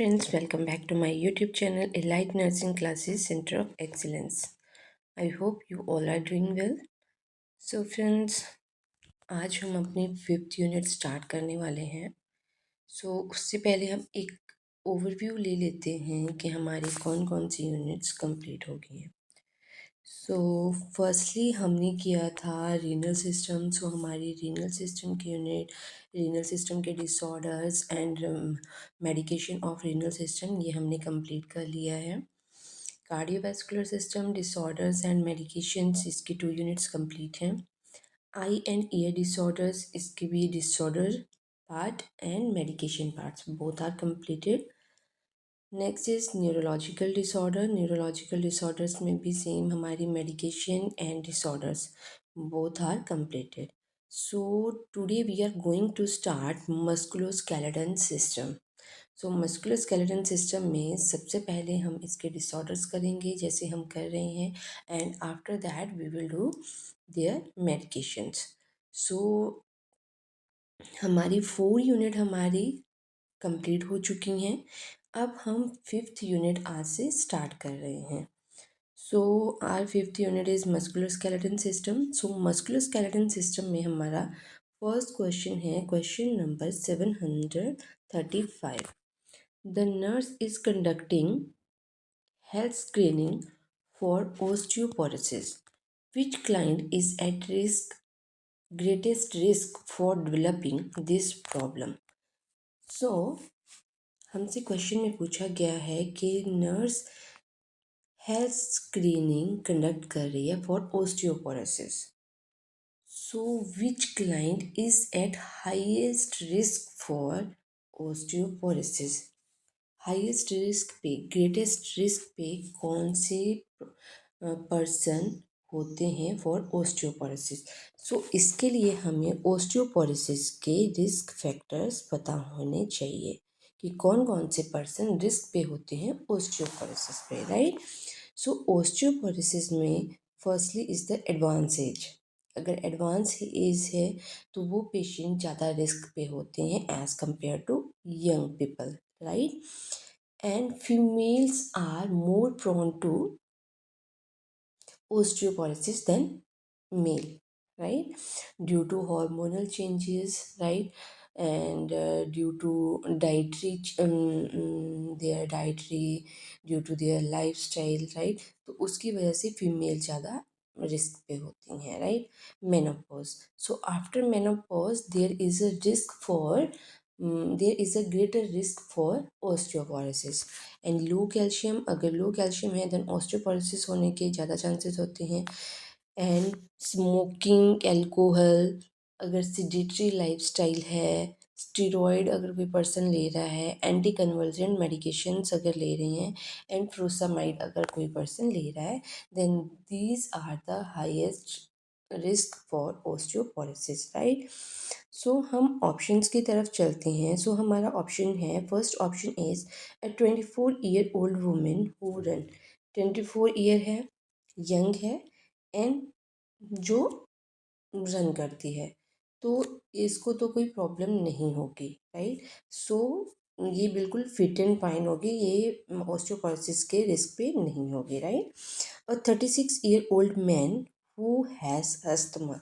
friends, welcome back to my YouTube channel Elite Nursing Classes Center of Excellence. I hope you all are doing well. So friends, आज हम अपनी 5th unit start करने वाले हैं. उससे पहले हम एक ओवरव्यू ले लेते हैं कि हमारी कौन कौन सी यूनिट्स कंप्लीट हो गई हैं. फर्स्टली हमने किया था रीनल सिस्टम. हमारी रीनल सिस्टम की यूनिट, रीनल सिस्टम के disorders and medication of renal system, ये हमने कंप्लीट कर लिया है. Cardiovascular system disorders and medications, इसकी 2 यूनिट्स कंप्लीट हैं. आई एंड ईयर डिसऑर्डर्स, इसके भी disorder part and medication parts both are completed. Next is neurological disorder. Neurological disorders में भी सेम हमारी medication and disorders both are completed. So today we are going to start musculoskeletal system. Musculoskeletal system में सबसे पहले हम इसके disorders करेंगे जैसे हम कर रहे हैं, and after that we will do their medications. हमारी 4 यूनिट हमारी कंप्लीट हो चुकी हैं. अब हम 5th यूनिट आज से स्टार्ट कर रहे हैं. Our 5th unit is musculoskeletal system. Musculoskeletal system में हमारा फर्स्ट क्वेश्चन है question number 735. The nurse is conducting health screening for osteoporosis. Which client is at greatest risk for developing this problem. हमसे question में पूछा गया है कि nurse health screening conduct कर रही है for osteoporosis. Which client is eight highest risk for osteoporosis. Highest risk पे, ग्रेटेस्ट रिस्क पे कौन से पर्सन होते हैं फॉर ओस्टियोपोरोसिस. इसके लिए हमें ओस्टियोपोरोसिस के रिस्क फैक्टर्स पता होने चाहिए कि कौन कौन से पर्सन रिस्क पे होते हैं ओस्टियोपोरोसिस पे, राइट. ओस्टियोपोरोसिस में firstly is the advance age. अगर एडवांस एज है तो वो पेशेंट ज़्यादा रिस्क पे होते हैं as compare to young people, right. And females are more prone to osteoporosis than male, right, due to hormonal changes, right, and due to their dietary, due to their lifestyle, right. तो उसकी वजह से female ज़्यादा risk पे होती हैं, right. Menopause. After menopause there is a risk for there is a greater risk for osteoporosis. And low calcium, अगर low calcium है देन ओस्टियोपोरोसिस होने के ज़्यादा चांसेस होते हैं. एंड स्मोकिंग, एल्कोहल, अगर सिडेटरी लाइफस्टाइल है, स्टेरॉयड अगर कोई पर्सन ले रहा है, एंटी कन्वर्जेंट मेडिकेशंस अगर ले रहे हैं, एंड फ्रूसामाइड अगर कोई पर्सन ले रहा है, then these are the highest risk for osteoporosis, right. हम ऑप्शंस की तरफ चलते हैं. हमारा ऑप्शन है, first option is a 24-year-old women who run. 24 year है, यंग है, एंड जो रन करती है, तो इसको तो कोई प्रॉब्लम नहीं होगी, राइट. ये बिल्कुल फिट एंड फाइन होगी, ये ओस्टियोपोरोसिस के रिस्क पे नहीं होगी, right. A 36-year-old man who has asthma.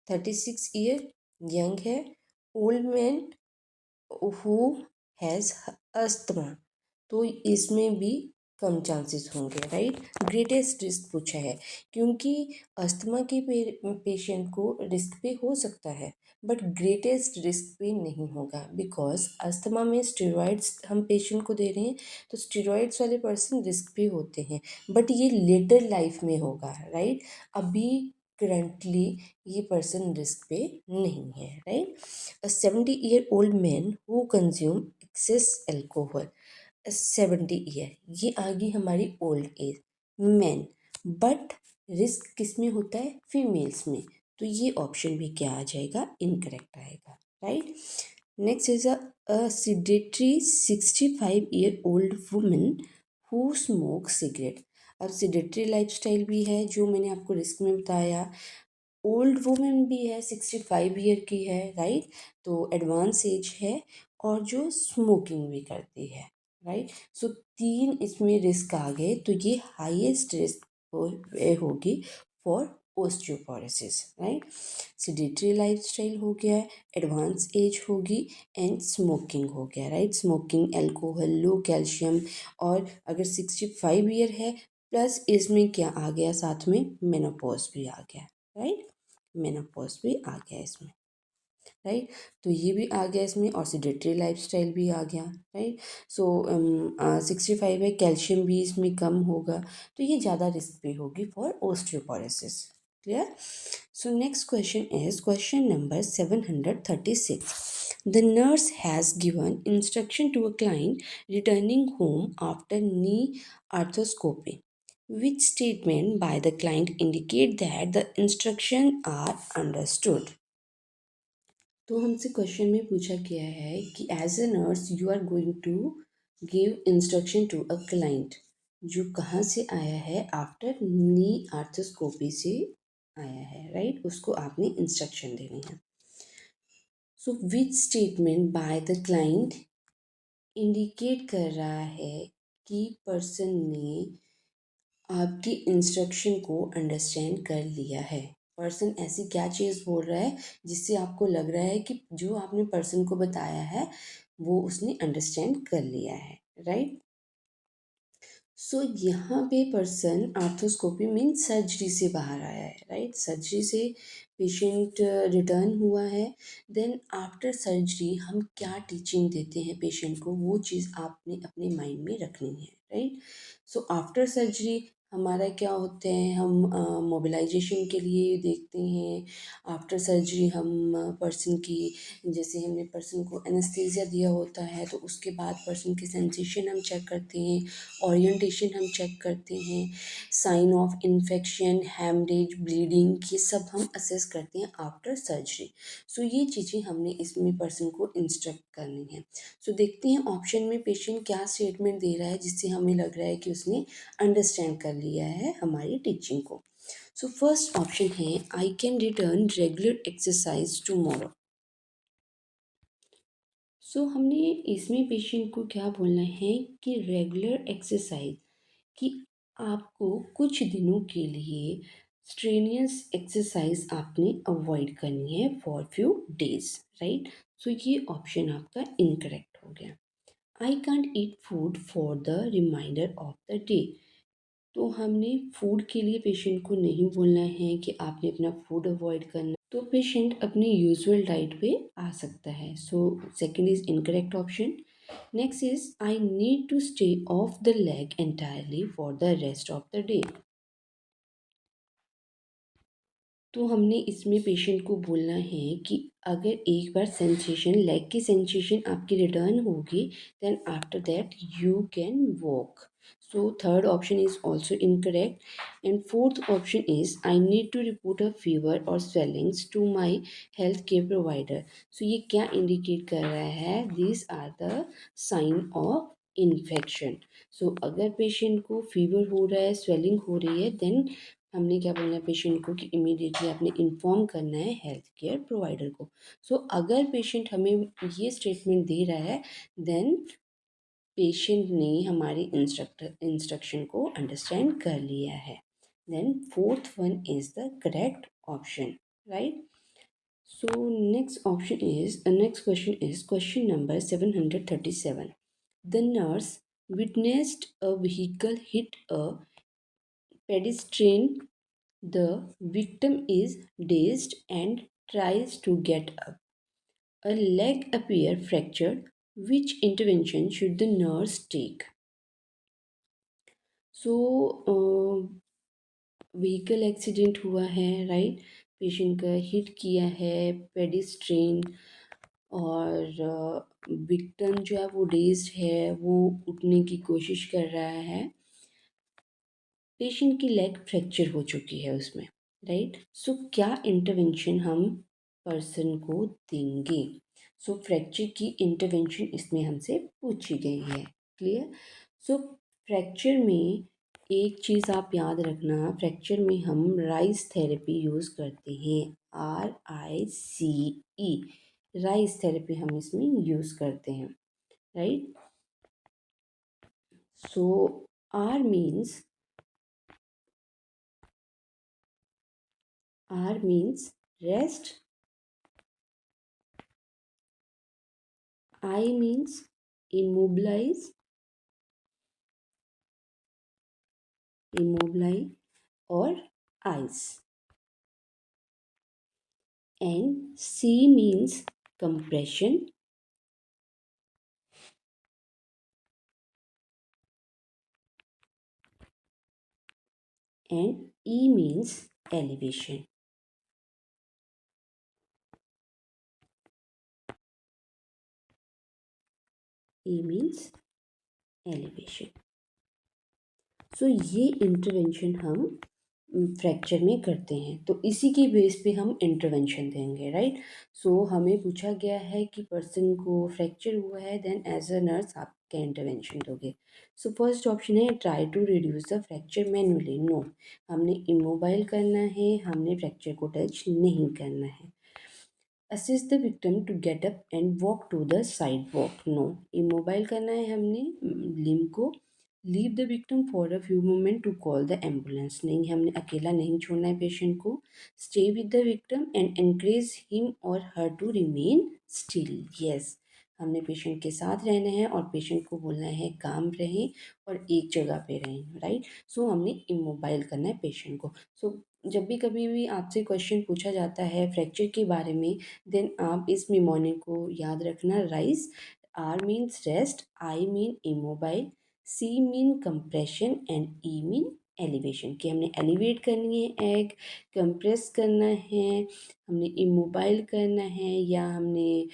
36 year, young है, old man who has asthma, तो इसमें भी कम चांसेस होंगे, राइट. ग्रेटेस्ट रिस्क पूछा है क्योंकि अस्थमा के पेशेंट को रिस्क पे हो सकता है बट ग्रेटेस्ट रिस्क पे नहीं होगा, बिकॉज अस्थमा में स्टेरॉइड्स हम पेशेंट को दे रहे हैं, तो स्टेरॉइड्स वाले पर्सन रिस्क पे होते हैं, बट ये लेटर लाइफ में होगा, राइट. अभी करंटली ये पर्सन रिस्क पे नहीं है, right. A 70-year-old man who consume excess alcohol. 70 year, ये आ गई हमारी old age, man, but risk किस में होता है, फीमेल्स में, तो ये ऑप्शन भी क्या आ जाएगा, इनकरेक्ट आएगा, right. Next is a sedentary 65-year-old woman who smoke cigarette. अब sedentary लाइफस्टाइल भी है जो मैंने आपको रिस्क में बताया, ओल्ड वुमेन भी है, 65 ईयर की है, राइट. तो एडवांस एज है और जो स्मोकिंग भी करती है, राइट। सो 3 इसमें रिस्क आ गए, तो ये हाईएस्ट रिस्क होगी for osteoporosis, right. Sedentary lifestyle हो गया, एडवांस एज होगी, एंड स्मोकिंग हो गया, राइट। स्मोकिंग, अल्कोहल, लो कैल्शियम, और अगर 65 ईयर है प्लस इसमें क्या आ गया साथ में, मेनोपॉज भी आ गया, राइट। मेनोपॉज भी आ गया इसमें, राइट। तो ये भी आ गया इसमें, और सेडेंटरी लाइफस्टाइल भी आ गया, राइट। सो 65 है, कैल्शियम भी इसमें कम होगा, तो ये ज़्यादा रिस्क पे होगी for osteoporosis. Clear. So next question is question number 736. The nurse has given instruction to a client returning home after knee arthroscopy. Which statement by the client indicate that the instructions are understood? तो हमसे question में पूछा गया है कि as a nurse you are going to give instruction to a client, जो कहाँ से आया है, आफ्टर नी आर्थोस्कोपी से आया है, राइट। उसको आपने इंस्ट्रक्शन देनी है। So which statement by the client indicate कर रहा है कि पर्सन ने आपकी इंस्ट्रक्शन को अंडरस्टैंड कर लिया है। पर्सन ऐसी क्या चीज़ बोल रहा है जिससे आपको लग रहा है कि जो आपने पर्सन को बताया है वो उसने अंडरस्टैंड कर लिया है, राइट। सो यहाँ पे पर्सन आर्थोस्कोपी मीन सर्जरी से बाहर आया है, राइट। सर्जरी से पेशेंट रिटर्न हुआ है। देन आफ्टर सर्जरी हम क्या टीचिंग देते हैं पेशेंट को, वो चीज़ आपने अपने माइंड में रखनी है, राइट। सो आफ्टर सर्जरी हमारा क्या होते हैं, हम मोबिलाइजेशन के लिए देखते हैं। आफ्टर सर्जरी हम पर्सन की, जैसे हमने पर्सन को एनेस्थीसिया दिया होता है तो उसके बाद पर्सन की सेंसेशन हम चेक करते हैं, ओरिएंटेशन हम चेक करते हैं, sign of infection, haemorrhage, bleeding, ये सब हम असेस करते हैं आफ्टर सर्जरी। सो ये चीज़ें हमने इसमें पर्सन को इंस्ट्रक्ट करनी है। सो देखते हैं ऑप्शन में पेशेंट क्या स्टेटमेंट दे रहा है जिससे हमें लग रहा है कि उसने अंडरस्टैंड कर लिया है हमारी टीचिंग को। सो फर्स्ट ऑप्शन है, I can return regular exercise tomorrow. So हमने इसमें पेशेंट को क्या बोलना है कि रेगुलर एक्सरसाइज, कि आपको कुछ दिनों के लिए स्ट्रेनियस एक्सरसाइज आपने अवॉइड करनी है for few days, right. So ये ऑप्शन आपका इनकरेक्ट हो गया। I can't eat food for the reminder of the day. तो हमने फूड के लिए पेशेंट को नहीं बोलना है कि आपने अपना फूड अवॉइड करना, तो पेशेंट अपनी यूजुअल डाइट पे आ सकता है। So second is incorrect option. Next is, I need to stay off the leg entirely for the rest of the day. तो हमने इसमें पेशेंट को बोलना है कि अगर एक बार सेंसेशन, लेग की सेंसेशन आपकी रिटर्न होगी, then after that you can walk. So third option is also incorrect. And fourth option is, I need to report a fever और swellings to my health care provider. So ये क्या indicate कर रहा है, this are the sign of infection. So अगर patient को fever हो रहा है, स्वेलिंग हो रही है, देन हमने क्या बोलना है पेशेंट को कि इमीडिएटली आपने इन्फॉर्म करना है हेल्थ केयर प्रोवाइडर को। सो अगर पेशेंट हमें ये स्टेटमेंट दे रहा है, देन पेशेंट ने हमारी इंस्ट्रक्शन को अंडरस्टैंड कर लिया है। Then fourth one is the correct option, right. So next question is question number 737. The nurse witnessed a vehicle hit a pedestrian. The victim is dazed and tries to get up. A leg appears fractured. Which intervention should the nurse take? So, vehicle accident हुआ है, right. Patient का hit किया है pedestrian, और victim जो है वो dazed है, वो उठने की कोशिश कर रहा है। पेशेंट की लेग फ्रैक्चर हो चुकी है उसमें, राइट। सो क्या इंटरवेंशन हम पर्सन को देंगे। सो फ्रैक्चर की इंटरवेंशन इसमें हमसे पूछी गई है। क्लियर। सो फ्रैक्चर में एक चीज़ आप याद रखना, फ्रैक्चर में हम राइस थेरेपी यूज़ करते हैं, RICE, राइस थेरेपी हम इसमें यूज़ करते हैं, right. So R means rest, I means immobilize, or ice, and C means compression, and E means elevation. E means elevation. सो ये इंटरवेंशन हम फ्रैक्चर में करते हैं, तो इसी की बेस पे हम इंटरवेंशन देंगे, राइट। सो हमें पूछा गया है कि पर्सन को फ्रैक्चर हुआ है, देन एज अ नर्स आप क्या इंटरवेंशन दोगे। सो फर्स्ट ऑप्शन है try to reduce the fracture manually. No, हमने इमोबाइल करना है, हमने फ्रैक्चर को टच नहीं करना है। Assist the victim to get up and walk to the side walk. No, immobile करना है हमने लिम को। Leave the victim for a few moment to call the ambulance. नहीं, हमने अकेला नहीं छोड़ना है पेशेंट को। Stay with the victim and encourage him और her to remain still. Yes, हमने पेशेंट के साथ रहना है और पेशेंट को बोलना है काम रहें और एक जगह पे रहें, राइट। सो हमने इमोबाइल करना है पेशेंट को। सो जब भी कभी भी आपसे क्वेश्चन पूछा जाता है फ्रैक्चर के बारे में, देन आप इस निमोनिक को याद रखना। RICE, R means rest, I mean immobile, C mean compression and E mean elevation. कि हमने एलिवेट करनी है एग, कंप्रेस करना है, हमने इमोबाइल करना है, या हमने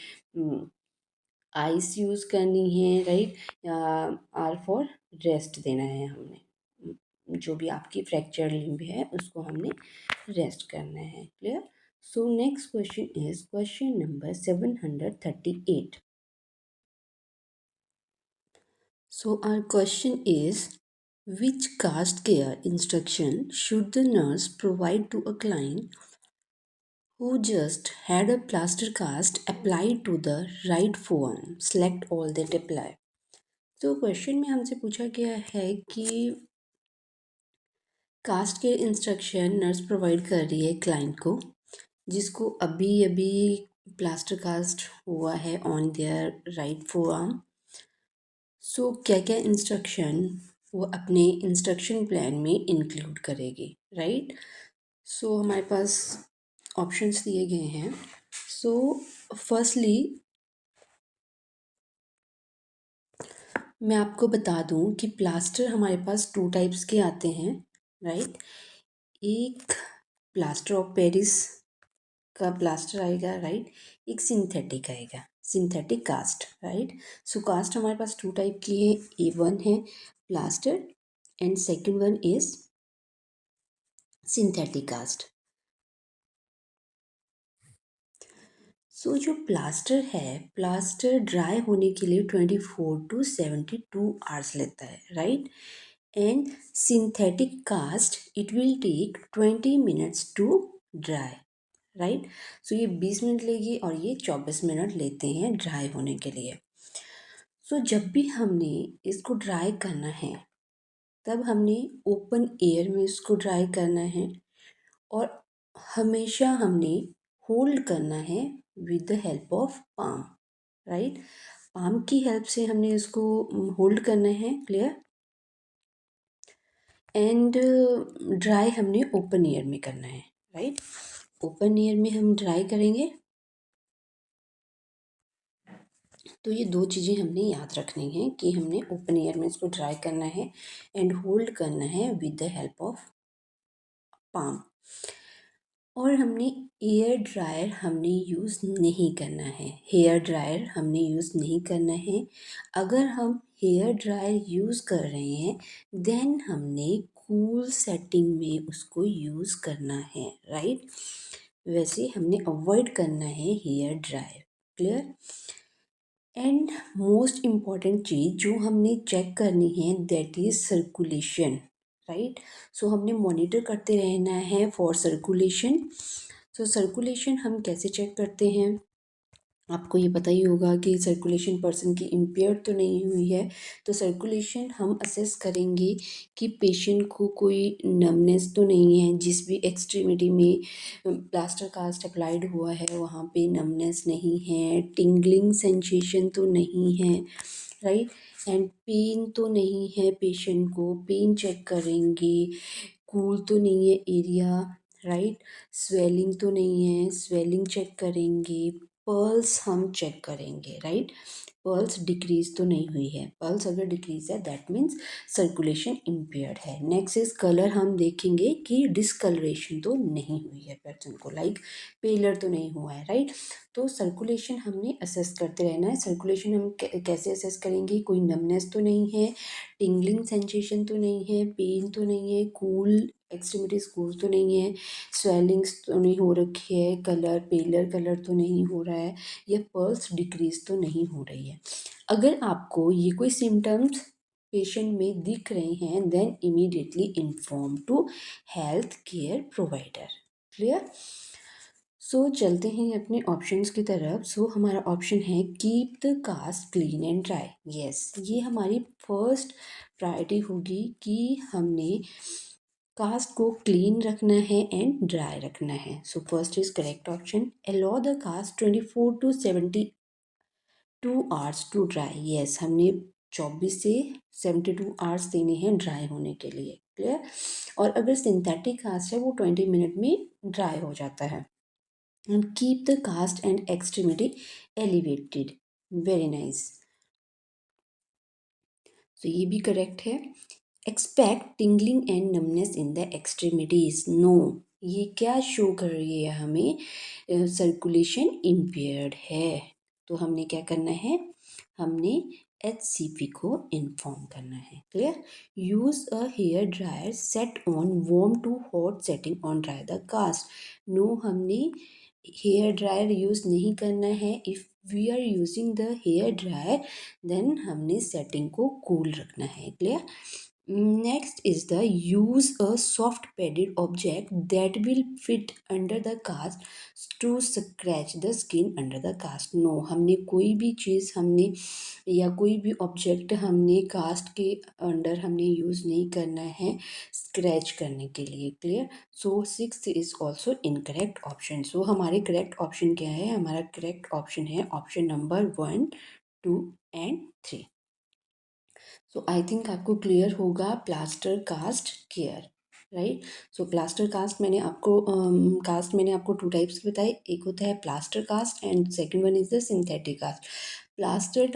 आइस यूज़ करनी है, राइट, या आर फॉर रेस्ट देना है। हमने जो भी आपकी फ्रैक्चर लिम्ब है उसको हमने रेस्ट करना है। Clear. So next question is question number 738. So our question is, which cast care instruction should the nurse provide to a client who just had a plaster cast applied to the right forearm? Select all that apply. तो question में हमसे पूछा गया है कि cast care instruction nurse provide कर रही है क्लाइंट को, जिसको अभी अभी प्लास्टर कास्ट हुआ है ऑन देयर राइट फोरआर्म। सो क्या क्या इंस्ट्रक्शन वो अपने इंस्ट्रक्शन प्लान में इंक्लूड करेगी, राइट। सो हमारे पास ऑप्शंस दिए गए हैं। सो फर्स्टली मैं आपको बता दूं कि प्लास्टर हमारे पास टू टाइप्स के आते हैं, राइट। एक प्लास्टर ऑफ पेरिस का प्लास्टर आएगा, राइट। एक सिंथेटिक आएगा, synthetic cast, right. So cast हमारे पास टू टाइप की है। ए वन है plaster and second one is synthetic cast. So जो प्लास्टर है, प्लास्टर ड्राई होने के लिए 24 to 72 आवर्स लेता है, right. And synthetic cast it will take 20 minutes to dry, right. So ये 20 मिनट लेगी और ये 24 मिनट लेते हैं ड्राई होने के लिए। सो जब भी हमने इसको ड्राई करना है, तब हमने ओपन एयर में इसको ड्राई करना है और हमेशा हमने होल्ड करना है with the help of palm, right. Palm की हेल्प से हमने इसको होल्ड करना है। क्लियर। एंड ड्राई हमने ओपन एयर में करना है, राइट। ओपन एयर में हम ड्राई करेंगे। तो ये दो चीज़ें हमने याद रखनी है कि हमने ओपन एयर में इसको ड्राई करना है एंड होल्ड करना है with the help of palm. और हमने एयर ड्रायर हमने यूज़ नहीं करना है, हेयर ड्रायर हमने यूज़ नहीं करना है। अगर हम हेयर ड्रायर यूज़ कर रहे हैं, देन हमने कूल सेटिंग में उसको यूज़ करना है, राइट। वैसे हमने अवॉइड करना है hair dryer. Clear. And most important चीज़ जो हमने चेक करनी है that is circulation, right. So हमने मॉनिटर करते रहना है फॉर सर्कुलेशन। सो सर्कुलेशन हम कैसे चेक करते हैं, आपको ये पता ही होगा कि सर्कुलेशन पर्सन की इम्पेयर तो नहीं हुई है। तो सर्कुलेशन हम असेस करेंगे कि पेशेंट को कोई नमनेस तो नहीं है, जिस भी एक्सट्रीमिटी में प्लास्टर कास्ट अप्लाइड हुआ है वहाँ पे नमनेस नहीं है, टिंगलिंग सेंसेशन तो नहीं है, राइट। एंड पेन तो नहीं है, पेशेंट को पेन चेक करेंगे, कूल तो नहीं है एरिया, राइट। स्वेलिंग तो नहीं है, स्वेलिंग चेक करेंगे, पल्स हम चेक करेंगे, राइट। पल्स डिक्रीज तो नहीं हुई है, पल्स अगर डिक्रीज है दैट मीन्स सर्कुलेशन इम्पेयर्ड है। नेक्स्ट इज कलर, हम देखेंगे कि डिसकलरेशन तो नहीं हुई है पर्सन को, लाइक पेलर तो नहीं हुआ है, राइट। तो सर्कुलेशन हमने असेस करते रहना है। सर्कुलेशन हम कैसे असेस करेंगे, कोई नमनेस तो नहीं है, टिंगलिंग सेंसेशन तो नहीं है, पेन तो नहीं है, कूल एक्सट्रीमिटीज कूल तो नहीं है, स्वेलिंग्स तो नहीं हो रखी है, कलर पेलर कलर तो नहीं हो रहा है, या पल्स डिक्रीज तो नहीं हो रही है। अगर आपको ये कोई सिम्टम्स पेशेंट में दिख रहे हैं then immediately inform to health care provider. Clear. So चलते हैं अपने ऑप्शंस की तरफ। सो हमारा ऑप्शन है keep the cast clean and dry. Yes, ये हमारी फर्स्ट प्रायोरिटी होगी कि हमने कास्ट को क्लीन रखना है एंड ड्राई रखना है। So first is correct option, allow the cast 24 to 72 hours to dry. Yes, हमने 24 से 72 आवर्स देने हैं ड्राई होने के लिए। क्लियर। और अगर सिंथेटिक कास्ट है वो 20 मिनट में ड्राई हो जाता है। And keep the cast and extremity elevated. Very nice. तो ये भी करेक्ट है। Expect tingling and numbness in the extremities. No, ये क्या शो कर रही है हमें, सर्कुलेशन इम्पेयर्ड है। तो हमने क्या करना है, हमने HCP को इन्फॉर्म करना है। Clear. Use a hair dryer set on warm to hot setting on dry the cast. No, हमने हेयर ड्रायर यूज़ नहीं करना है। If we are using the hair dryer then हमने सेटिंग को कूल रखना है। Clear. Next is the use a soft padded object that will fit under the cast to scratch the skin under the cast. No, हमने कोई भी चीज़ हमने या कोई भी ऑब्जेक्ट हमने कास्ट के अंडर हमने यूज़ नहीं करना है स्क्रैच करने के लिए। Clear. So six is also incorrect option. So हमारे करेक्ट ऑप्शन क्या है, हमारा करेक्ट ऑप्शन है option number 1, 2 and 3। So I think आपको क्लियर होगा plaster cast care, right. So plaster cast मैंने आपको टू टाइप्स के बताए, एक होता है plaster cast and second one is the synthetic cast. Plaster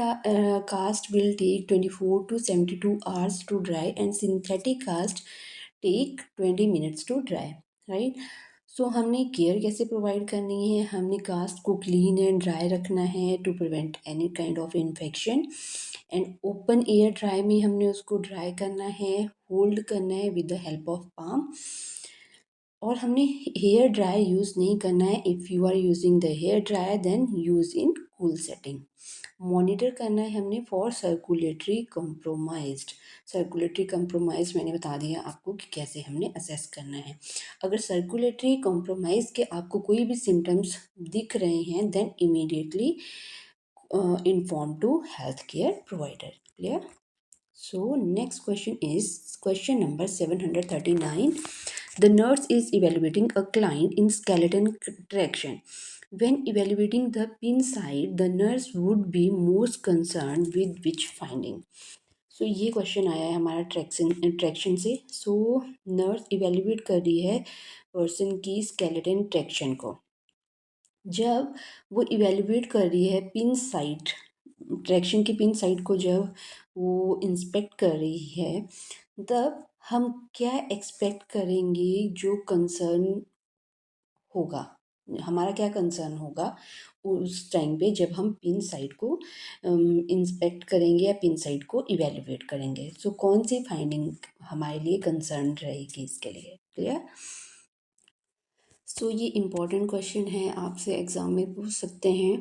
cast will take 24 to 72 hours to dry and synthetic cast take 20 minutes to dry, right. So हमने care कैसे provide करनी है, हमने कास्ट को क्लीन एंड ड्राई रखना है to prevent any kind of infection. And open air dry में हमने उसको ड्राई करना है, होल्ड करना है with the help of palm. और हमने हेयर ड्राई यूज़ नहीं करना है। If you are using the hair dryer then use in cool setting. Monitor करना है हमने for circulatory compromised. Circulatory compromise मैंने बता दिया आपको कि कैसे हमने असेस करना है। अगर सर्कुलेटरी कंप्रोमाइज के आपको कोई भी सिम्टम्स दिख रहे हैं then immediately inform to health care provider. Clear. So next question is question number 739. The nurse is evaluating a client in skeleton traction. When evaluating the pin side, the nurse would be most concerned with which finding? So ये question आया है हमारा traction से। So nurse evaluate कर रही है person की skeleton traction को। जब वो इवेल्युएट कर रही है पिन साइट, ट्रैक्शन की पिन साइट को जब वो इंस्पेक्ट कर रही है तब हम क्या एक्सपेक्ट करेंगे, जो कंसर्न होगा, हमारा क्या कंसर्न होगा उस टाइम पे जब हम पिन साइट को इंस्पेक्ट करेंगे या पिन साइट को इवेल्युएट करेंगे। सो कौन सी फाइंडिंग हमारे लिए कंसर्न रहेगी इसके लिए। क्लियर। सो ये इम्पॉर्टेंट क्वेश्चन है, आपसे एग्ज़ाम में पूछ सकते हैं।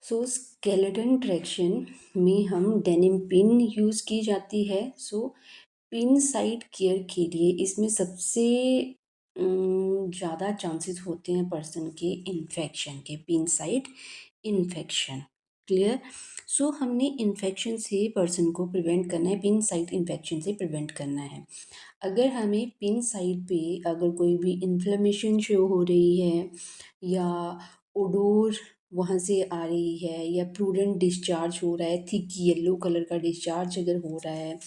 सो स्केलेटन ट्रैक्शन में हम डेनिम पिन यूज़ की जाती है। सो पिन साइट केयर के लिए इसमें सबसे ज़्यादा चांसेस होते हैं पर्सन के इन्फेक्शन के, पिन साइट इन्फेक्शन। क्लियर? सो हमने इन्फेक्शन से पर्सन को प्रिवेंट करना है, पिन साइट इन्फेक्शन से प्रिवेंट करना है। अगर हमें पिन साइट पे अगर कोई भी इन्फ्लेमेशन शो हो रही है या ओडोर वहाँ से आ रही है या प्रूडेंट डिस्चार्ज हो रहा है, थिक येलो कलर का डिस्चार्ज अगर हो रहा है,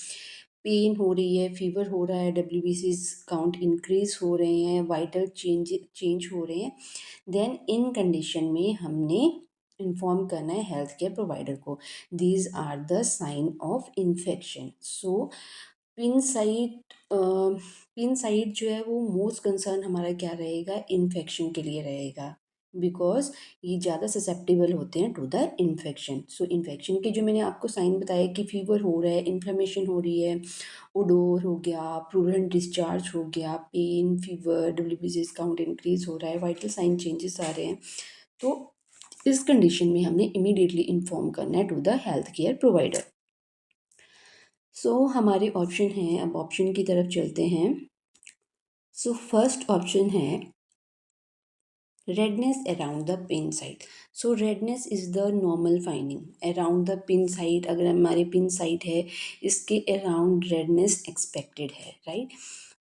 पेन हो रही है, फीवर हो रहा है, डब्ल्यूबीसीज काउंट इंक्रीज हो रहे हैं, वाइटल चेंज हो रहे हैं, देन इन कंडीशन में हमने इन्फॉर्म करना है हेल्थ केयर प्रोवाइडर को। These are the sign of infection. So pin site pin site जो है वो मोस्ट कंसर्न हमारा क्या रहेगा, इन्फेक्शन के लिए रहेगा, बिकॉज ये ज़्यादा ससेप्टेबल होते हैं to the infection. So infection के जो मैंने आपको साइन बताया कि फीवर हो रहा है, इन्फ्लेमेशन हो रही है, ओडोर हो गया, प्रूडेंट डिस्चार्ज हो गया, पेन, फीवर, डब्ल्यूबीसीज काउंट इंक्रीज हो रहा है, वाइटल साइन चेंजेस आ रहे हैं, तो इस कंडीशन में हमने इमीडिएटली इन्फॉर्म करना है to the health care provider. So हमारे ऑप्शन हैं, अब ऑप्शन की तरफ चलते हैं। सो फर्स्ट ऑप्शन है redness around the pin site. So redness is the normal finding around the pin site। अगर हमारे पिन साइट है इसके अराउंड रेडनेस एक्सपेक्टेड है, राइट?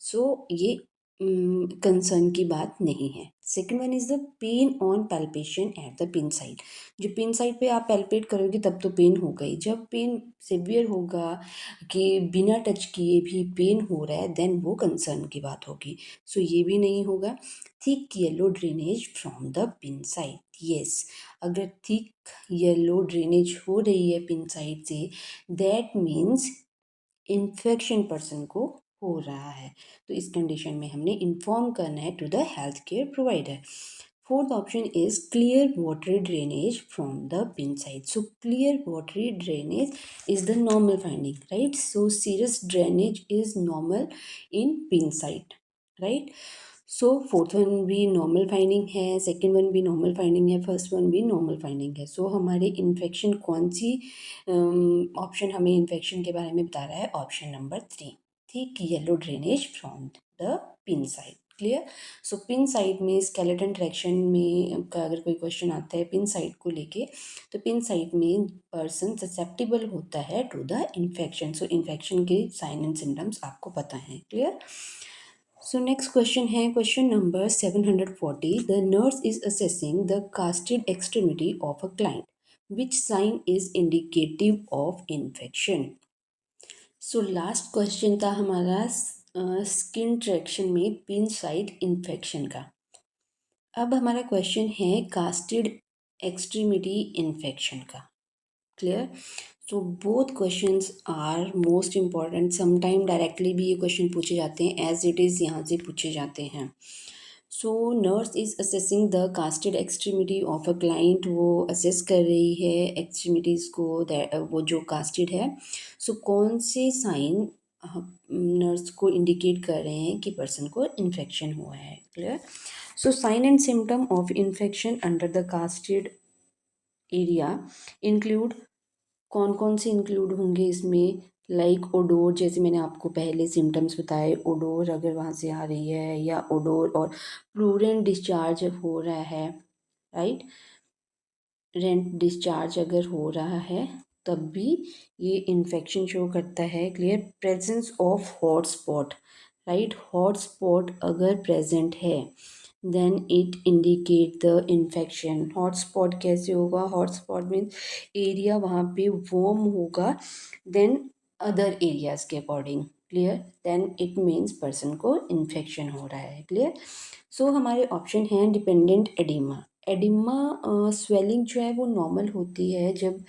सो ये कंसर्न की बात नहीं है। Second one is the pain on palpation at the pin site. जो पिन साइट पे आप पैल्पेट करोगे तब तो पेन होगा ही। जब पेन सिवियर होगा कि बिना टच किए भी पेन हो रहा है, देन वो कंसर्न की बात होगी। सो ये भी नहीं होगा। Thick yellow drainage from the pin site. Yes, अगर थिक येलो ड्रेनेज हो रही है पिन साइट से, दैट मीन्स इन्फेक्शन पर्सन को हो रहा है। तो इस कंडीशन में हमने इन्फॉर्म करना है to the health care provider. Fourth option is clear watery drainage from the pin side. So clear watery drainage is the normal finding, right? So serious drainage is normal in pin side, right? So fourth one भी normal finding है, second one भी normal finding है, first one भी normal finding है। So हमारे infection कौन C option हमें infection के बारे में बता रहा है? Option number 3, thick yellow drainage from the pin side. Clear? So pin side में स्केलेटन ट्रैक्शन में का अगर कोई क्वेश्चन आता है पिन साइड को लेके, तो पिन साइड में पर्सन ससेप्टेबल होता है to the infection. So infection के साइन एंड सिम्टम्स आपको पता है। क्लियर? सो नेक्स्ट क्वेश्चन है question number 740। The nurse is assessing the casted extremity of a client, which sign is indicative of infection. So last question था हमारा skin traction में pin site infection का। अब हमारा क्वेश्चन है casted extremity infection का। Clear? So both questions are most important. Sometime directly भी ये क्वेश्चन पूछे जाते हैं, एज इट इज़ यहाँ से पूछे जाते हैं। So nurse is assessing the casted extremity of a client. वो असेस कर रही है एक्सट्रीमिटीज़ को, वो जो कास्टेड है। सो कौन से साइन नर्स को इंडिकेट कर रहे हैं कि पर्सन को इन्फेक्शन हुआ है? Clear? So sine and symptom of infection under the casted area include, कौन कौन से इंक्लूड होंगे इसमें? लाइक ओडोर, जैसे मैंने आपको पहले सिम्टम्स बताए, ओडोर अगर वहाँ से आ रही है, या ओडोर और प्लूरेंट डिस्चार्ज हो रहा है, राइट? रेंट डिस्चार्ज अगर हो रहा है तब भी ये इन्फेक्शन शो करता है। Clear? Presence of hot spot, right? Hot spot अगर प्रेजेंट है then it indicate the infection. Hot spot कैसे होगा? हॉट स्पॉट मीन्स एरिया वहाँ पे वॉर्म होगा देन अदर एरियाज के according. Clear? Then it means person को इन्फेक्शन हो रहा है। क्लियर? सो हमारे ऑप्शन हैं डिपेंडेंट एडिमा। एडिमा स्वेलिंग जो है वो नॉर्मल होती है जब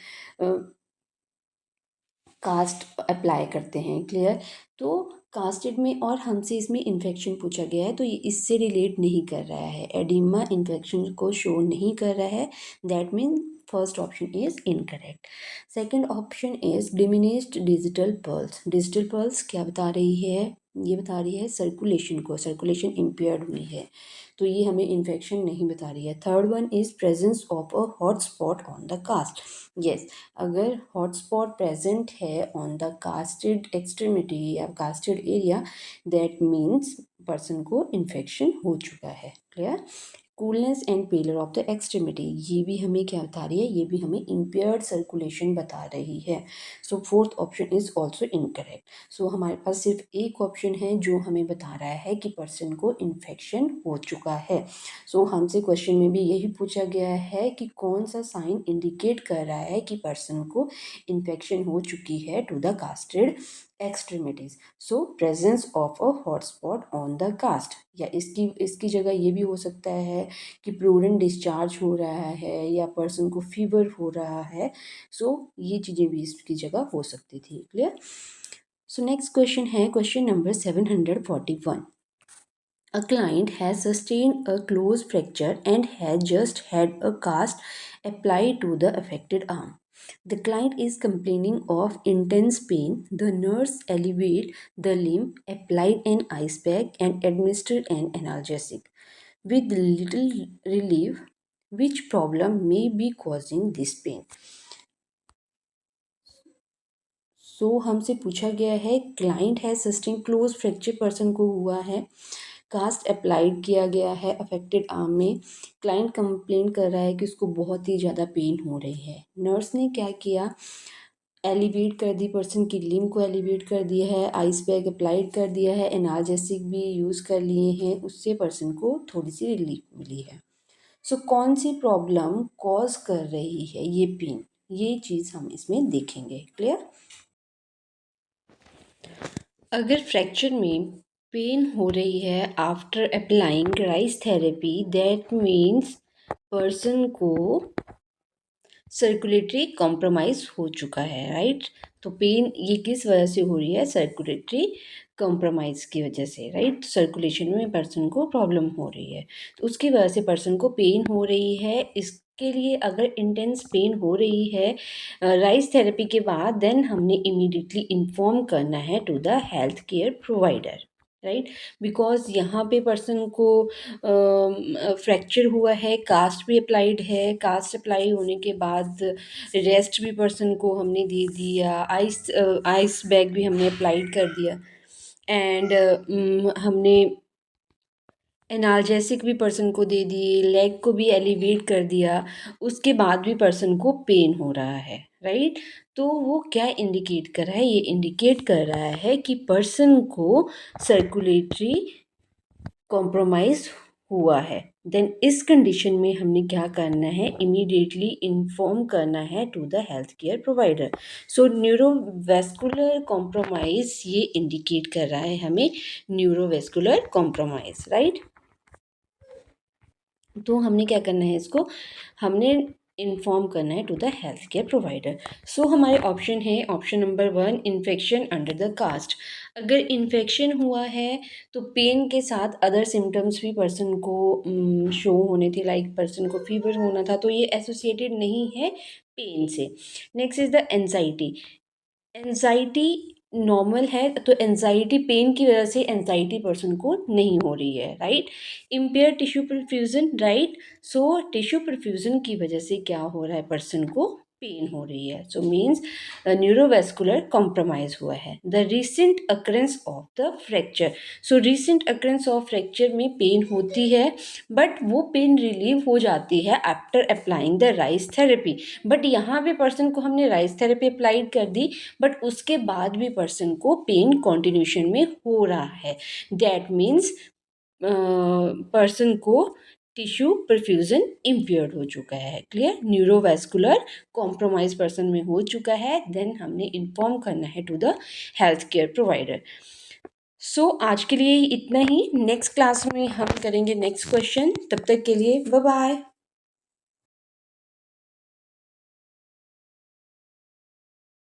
कास्ट अप्लाई करते हैं। क्लियर? तो कास्टेड में और हमसे इसमें इन्फेक्शन पूछा गया है तो ये इससे रिलेट नहीं कर रहा है, एडिमा इन्फेक्शन को शो नहीं कर रहा है। That mean first option is incorrect. Second option is diminished digital pulse. Digital pulse क्या बता रही है? ये बता रही है सर्कुलेशन को, सर्कुलेशन इम्पेयर्ड हुई है, तो ये हमें इन्फेक्शन नहीं बता रही है। Third one is presence of a hot spot on the cast. Yes, अगर हॉट स्पॉट प्रेजेंट है ऑन द कास्टेड एक्सट्रीमिटी या casted area, that means person को इन्फेक्शन हो चुका है। Clear? Coolness and pallor of the extremity, ये भी हमें क्या बता रही है, ये भी हमें इम्पेयर्ड सर्कुलेशन बता रही है। So fourth option is also incorrect. So हमारे पास सिर्फ एक ऑप्शन है जो हमें बता रहा है कि पर्सन को इन्फेक्शन हो चुका है। सो हमसे क्वेश्चन में भी यही पूछा गया है कि कौन सा साइन इंडिकेट कर रहा है कि पर्सन को इन्फेक्शन हो चुकी है to the casted extremities. So presence of a hotspot on the cast, या इसकी जगह ये भी हो सकता है कि प्लूरन डिस्चार्ज हो रहा है या पर्सन को फीवर हो रहा है। सो ये चीज़ें भी इसकी जगह हो सकती थी। क्लियर। सो नेक्स्ट क्वेश्चन है question number 741। A client has sustained a close fracture and has just had a cast applied to the affected arm. The client is complaining of intense pain. The nurse elevated the limb, applied an ice pack, and administered an analgesic. With little relief, which problem may be causing this pain? सो हमसे पूछा गया है, client है sustain close fracture person को हुआ है, cast applied किया गया है अफेक्टेड आर्म में। क्लाइंट कंप्लेन कर रहा है कि उसको बहुत ही ज़्यादा पेन हो रही है। नर्स ने क्या किया, एलिवेट कर दी, पर्सन की लिम्ब को एलिवेट कर दिया है, आइस पैक अप्लाइड कर दिया है, एनाल्जेसिक भी यूज़ कर लिए हैं, उससे पर्सन को थोड़ी सी रिलीफ मिली है। सो कौन सी प्रॉब्लम कॉज कर रही है ये पेन, ये चीज़ हम इसमें देखेंगे। क्लियर। अगर फ्रैक्चर में पेन हो रही है after applying rice therapy, that means person को सर्कुलेटरी कॉम्प्रोमाइज़ हो चुका है, राइट। तो पेन ये किस वजह से हो रही है, सर्कुलेटरी कॉम्प्रोमाइज़ की वजह से, राइट। सर्कुलेशन में पर्सन को प्रॉब्लम हो रही है, तो उसकी वजह से पर्सन को पेन हो रही है। इसके लिए अगर इंटेंस पेन हो रही है राइस थेरेपी के बाद, देन हमने इमीडिएटली इन्फॉर्म करना है to the health care provider, right. Because यहाँ पे पर्सन को फ्रैक्चर हुआ है, कास्ट भी अप्लाइड है, कास्ट अप्लाई होने के बाद रेस्ट भी पर्सन को हमने दे दिया, आइस बैग भी हमने अप्लाइड कर दिया, एंड हमने एनाल्जेसिक भी पर्सन को दे दिए, लेग को भी एलिवेट कर दिया, उसके बाद भी पर्सन को पेन हो रहा है, राइट। तो वो क्या इंडिकेट कर रहा है, ये इंडिकेट कर रहा है कि पर्सन को सर्कुलेटरी कॉम्प्रोमाइज़ हुआ है। देन इस कंडीशन में हमने क्या करना है, इमीडिएटली इन्फॉर्म करना है to the health care provider. So neurovascular compromise ये इंडिकेट कर रहा है हमें न्यूरोवेस्कुलर कॉम्प्रोमाइज़, राइट। तो हमने क्या करना है, इसको हमने इन्फॉर्म करना है to the health care provider. So हमारे ऑप्शन है option number 1, infection under the cast. अगर इन्फेक्शन हुआ है तो पेन के साथ अदर सिम्टम्स भी पर्सन को शो होने थे, लाइक पर्सन को फीवर होना था, तो ये एसोसिएटेड नहीं है पेन से। Next is the anxiety. Anxiety normal है, तो एंजाइटी पेन की वजह से एंजाइटी पर्सन को नहीं हो रही है, right. Impair tissue perfusion, right. So tissue perfusion की वजह से क्या हो रहा है, पर्सन को पेन हो रही है। सो मीन्स न्यूरोवेस्कुलर कॉम्प्रोमाइज हुआ है। The recent occurrence of the fracture. So recent occurrence of fracture में पेन होती है, बट वो पेन रिलीव हो जाती है after applying the rice therapy. But यहाँ पे पर्सन को हमने राइस थेरेपी अप्लाइड कर दी, बट उसके बाद भी पर्सन को पेन कॉन्टिन्यूशन में हो रहा है। दैट मीन्स पर्सन को टिश्यू परफ्यूजन इम्पेयर्ड हो चुका है। क्लियर। न्यूरोवेस्कुलर कॉम्प्रोमाइज पर्सन में हो चुका है, देन हमने इन्फॉर्म करना है to the health care provider. So आज के लिए इतना ही। नेक्स्ट क्लास में हम करेंगे नेक्स्ट क्वेश्चन। तब तक के लिए बाय बाय।